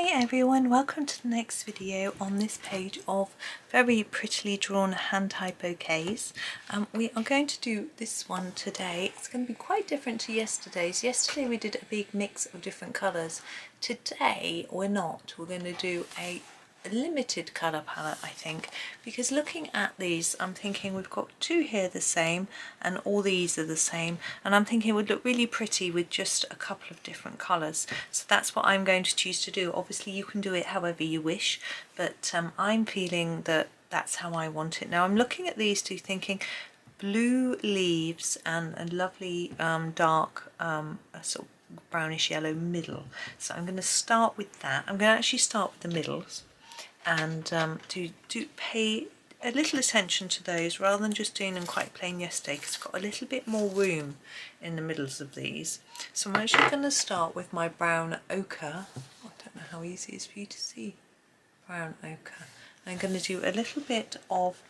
Hi everyone, welcome to the next video on this page of very prettily drawn hand-tied bouquets. We are going to do this one today. It's going to be quite different to yesterday's. Yesterday we did a big mix of different colours. Today we're not. We're going to do a limited colour palette, I think, because looking at these I'm thinking we've got two here the same and all these are the same, and I'm thinking it would look really pretty with just a couple of different colours. So that's what I'm going to choose to do. Obviously you can do it however you wish, but I'm feeling that that's how I want it. Now I'm looking at these two thinking blue leaves and a lovely dark a sort of brownish yellow middle. So I'm going to start with that. I'm going to actually start with the middles and do pay a little attention to those rather than just doing them quite plain yesterday, because I've got a little bit more room in the middles of these. So I'm actually going to start with my brown ochre. I don't know how easy it is for you to see. Brown ochre. I'm going to do a little bit of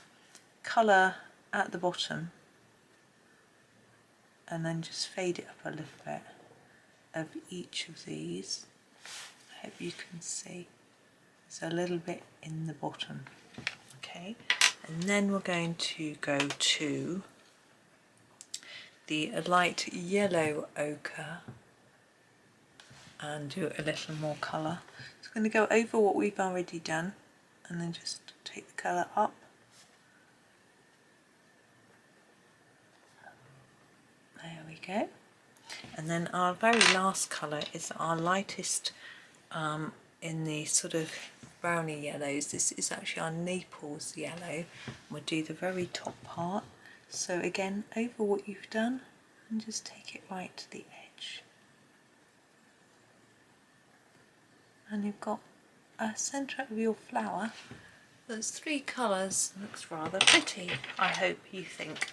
colour at the bottom and then just fade it up a little bit of each of these. I hope you can see. So a little bit in the bottom, okay, and then we're going to go to the light yellow ochre and do a little more colour. So I'm going to go over what we've already done and then just take the colour up. There we go. And then our very last colour is our lightest in the sort of browny yellows. This is actually our Naples yellow. We'll do the very top part. So again, over what you've done and just take it right to the edge. And you've got a centre of your flower. There's three colours. Looks rather pretty, I hope you think.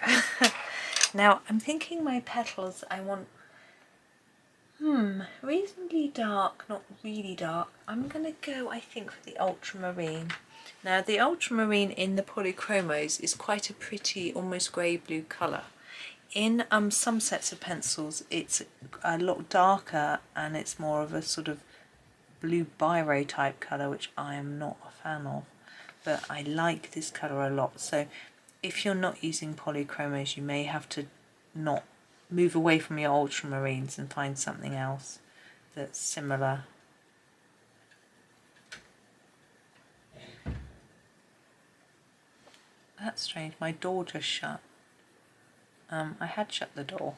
Now I'm thinking my petals I want reasonably dark, not really dark. I'm going to go, I think, for the ultramarine. Now the ultramarine in the Polychromos is quite a pretty, almost grey-blue colour. In some sets of pencils it's a lot darker and it's more of a sort of blue biro type colour, which I am not a fan of. But I like this colour a lot. So if you're not using Polychromos, you may have to not move away from your ultramarines and find something else that's similar. That's strange, my door just shut. I had shut the door,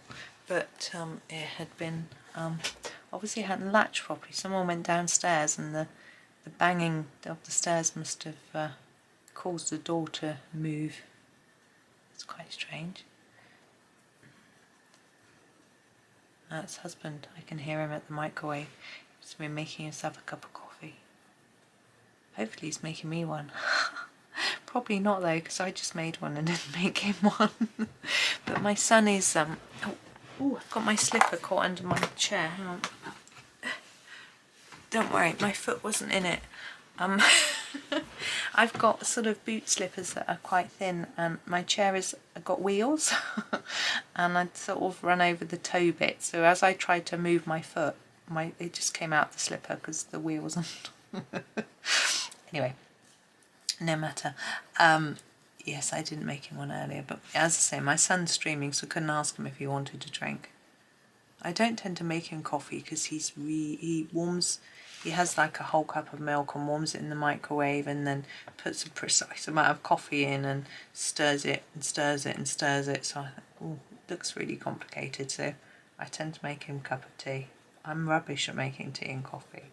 but it had been, obviously it hadn't latched properly. Someone went downstairs and the banging of the stairs must have caused the door to move. It's quite strange. That's husband. I can hear him at the microwave. He's been making himself a cup of coffee. Hopefully he's making me one. Probably not though, because I just made one and didn't make him one. But my son is oh, I've got my slipper caught under my chair. Hang on. Don't worry, my foot wasn't in it. I've got sort of boot slippers that are quite thin and my chair has got wheels and I'd sort of run over the toe bit, so as I tried to move my foot, it just came out the slipper because the wheel wasn't. Anyway, no matter. Yes, I didn't make him one earlier, but as I say, my son's streaming, so I couldn't ask him if he wanted to drink. I don't tend to make him coffee because he warms. He has like a whole cup of milk and warms it in the microwave and then puts a precise amount of coffee in and stirs it and stirs it and stirs it. So I think, oh, it looks really complicated. So I tend to make him a cup of tea. I'm rubbish at making tea and coffee,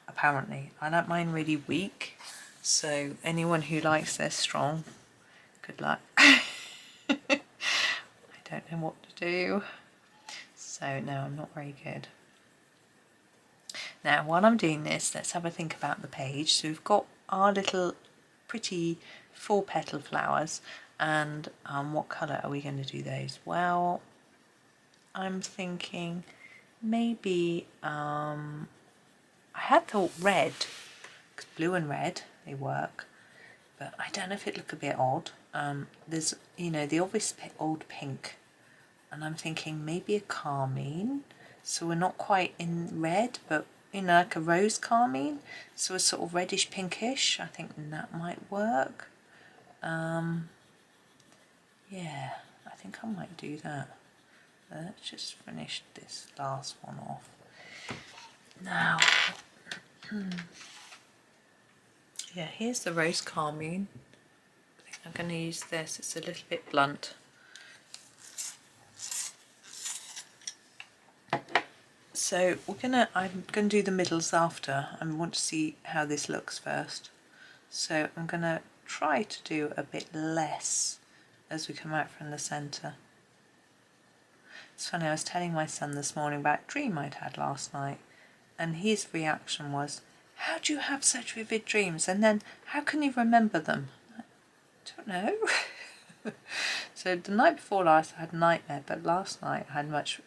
apparently. I like mine really weak. So anyone who likes their strong, good luck. I don't know what to do. So no, I'm not very good. Now while I'm doing this, let's have a think about the page. So we've got our little pretty 4-petal flowers, and what colour are we going to do those? Well, I'm thinking maybe I had thought red, because blue and red, they work, but I don't know if it'd look a bit odd. There's, you know, the obvious old pink, and I'm thinking maybe a carmine, so we're not quite in red, but you know, like a rose carmine, so a sort of reddish pinkish. I think that might work. Yeah, I think I might do that. Let's just finish this last one off. Now, yeah, here's the rose carmine. I think I'm going to use this, it's a little bit blunt. So I'm gonna do the middles after. I want to see how this looks first. So I'm gonna try to do a bit less as we come out from the centre. It's funny, I was telling my son this morning about a dream I'd had last night, and his reaction was, how do you have such vivid dreams, and then how can you remember them? I don't know. So the night before last I had a nightmare, but last night I had a much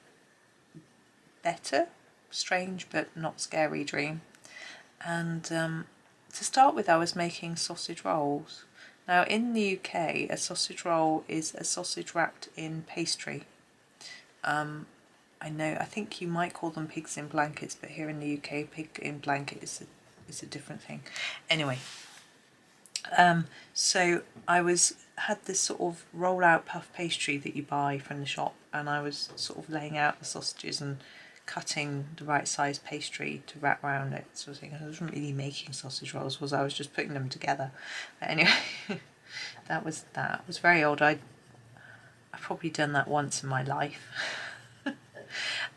better, strange but not scary dream. And to start with, I was making sausage rolls. Now in the UK, a sausage roll is a sausage wrapped in pastry. I think you might call them pigs in blankets, but here in the UK, pig in blanket is a different thing. Anyway, so I had this sort of roll out puff pastry that you buy from the shop, and I was sort of laying out the sausages and cutting the right size pastry to wrap around it, sort of thing. I wasn't really making sausage rolls, I was just putting them together. But anyway, that was very old. I've probably done that once in my life.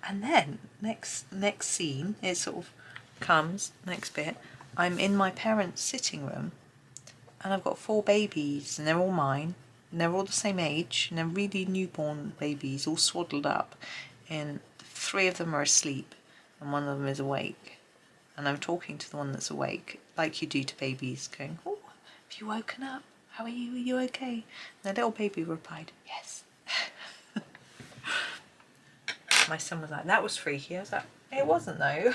And then next scene, it sort of comes, next bit, I'm in my parents' sitting room, and I've got 4 babies, and they're all mine, and they're all the same age, and they're really newborn babies, all swaddled up, and 3 of them are asleep, and 1 of them is awake. And I'm talking to the one that's awake, like you do to babies, going, oh, have you woken up? How are you? Are you okay? And the little baby replied, yes. My son was like, that was freaky. I was like, it wasn't though.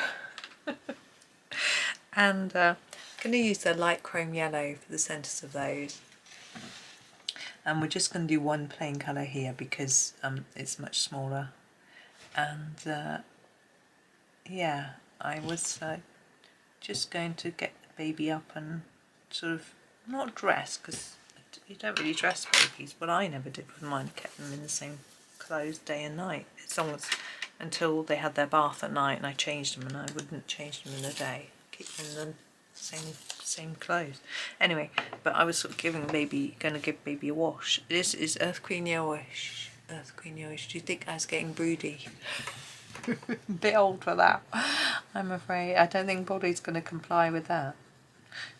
And I'm going to use the light chrome yellow for the centres of those. And we're just going to do one plain colour here because it's much smaller. And yeah, I was just going to get the baby up and sort of, not dress, because you don't really dress babies, but I never did with mine. I kept them in the same clothes day and night, as long as until they had their bath at night, and I changed them, and I wouldn't change them in a day, keep them in the same clothes. Anyway, but I was sort of going to give baby a wash. This is Earth Queen Yellowish. Earth Queen Yellowish. Do you think I was getting broody? A bit old for that, I'm afraid. I don't think body's going to comply with that.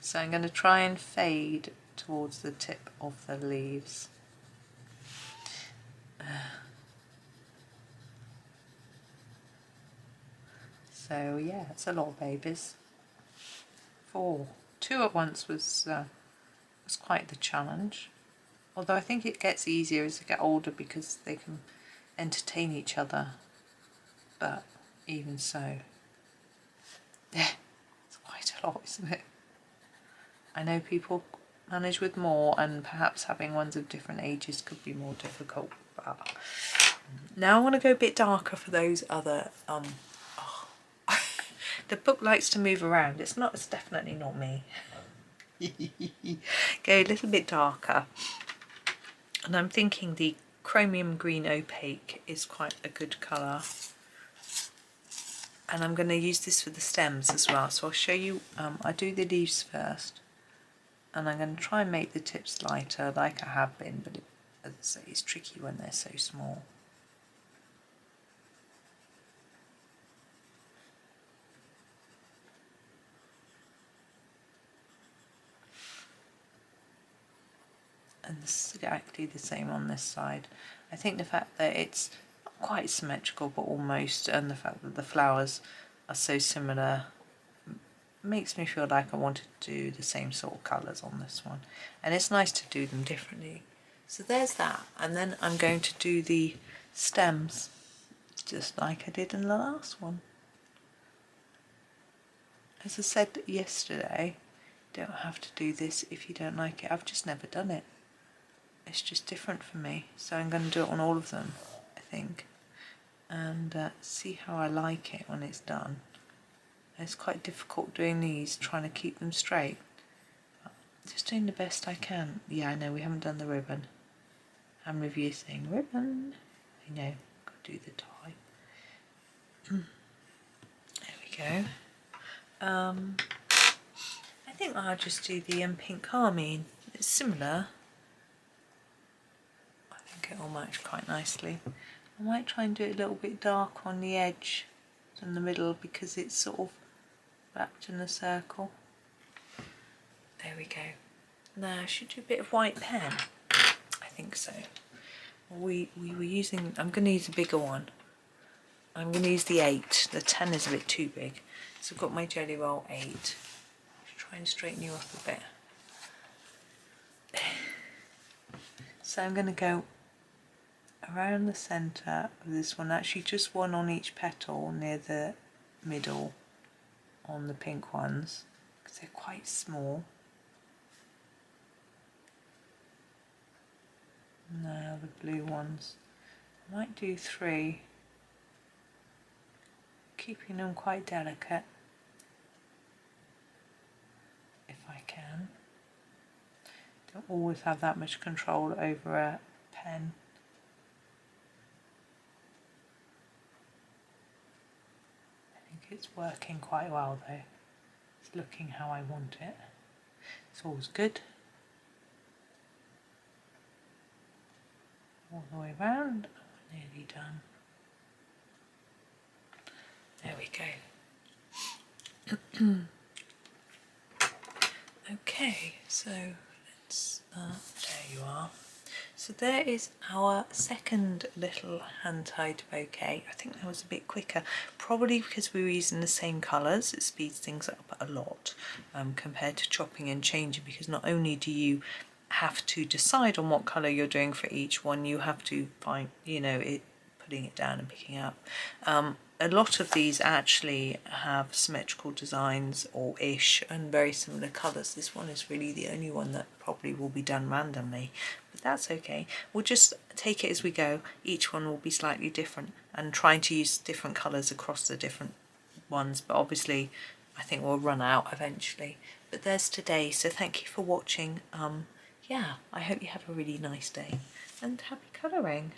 So I'm going to try and fade towards the tip of the leaves. So yeah, it's a lot of babies. 4. 2 at once was quite the challenge. Although I think it gets easier as they get older because they can entertain each other. But even so, yeah, it's quite a lot, isn't it? I know people manage with more, and perhaps having ones of different ages could be more difficult. But now I want to go a bit darker for those other. The book likes to move around. It's definitely not me. Go a little bit darker, and I'm thinking the chromium green opaque is quite a good colour. And I'm going to use this for the stems as well, so I'll show you. I do the leaves first, and I'm going to try and make the tips lighter like I have been, but as I say, it's tricky when they're so small. And this is exactly the same on this side. I think the fact that it's not quite symmetrical but almost, and the fact that the flowers are so similar makes me feel like I wanted to do the same sort of colours on this one. And it's nice to do them differently. So there's that, and then I'm going to do the stems just like I did in the last one. As I said yesterday, you don't have to do this if you don't like it. I've just never done it. It's just different for me, so I'm going to do it on all of them, I think, and see how I like it when it's done. It's quite difficult doing these, trying to keep them straight. Just doing the best I can. Yeah, I know we haven't done the ribbon. I'm reviewing ribbon. I know, got to do the tie. There we go. I think I'll just do the pink carmine. It's similar. I think it will match quite nicely. I might try and do it a little bit dark on the edge in the middle because it's sort of wrapped in a circle. There we go. Now I should do a bit of white pen. I think so. We were using, I'm going to use a bigger one. I'm going to use the 8. The 10 is a bit too big. So I've got my Jelly Roll 8. Let's try and straighten you up a bit. So I'm going to go around the centre of this one, actually just one on each petal near the middle on the pink ones because they're quite small. Now the blue ones, I might do 3, keeping them quite delicate if I can. Don't always have that much control over a pen. I think it's working quite well though. It's looking how I want it. It's always good. All the way around, we're nearly done. There we go. Okay, so let's, there you are. So there is our second little hand-tied bouquet. I think that was a bit quicker, probably because we were using the same colours. It speeds things up a lot compared to chopping and changing, because not only do you have to decide on what colour you're doing for each one, you have to find, you know, putting it down and picking it up. A lot of these actually have symmetrical designs or ish and very similar colours. This one is really the only one that probably will be done randomly, but that's okay. We'll just take it as we go. Each one will be slightly different and trying to use different colours across the different ones, but obviously I think we'll run out eventually. But there's today, so thank you for watching. Yeah, I hope you have a really nice day and happy colouring.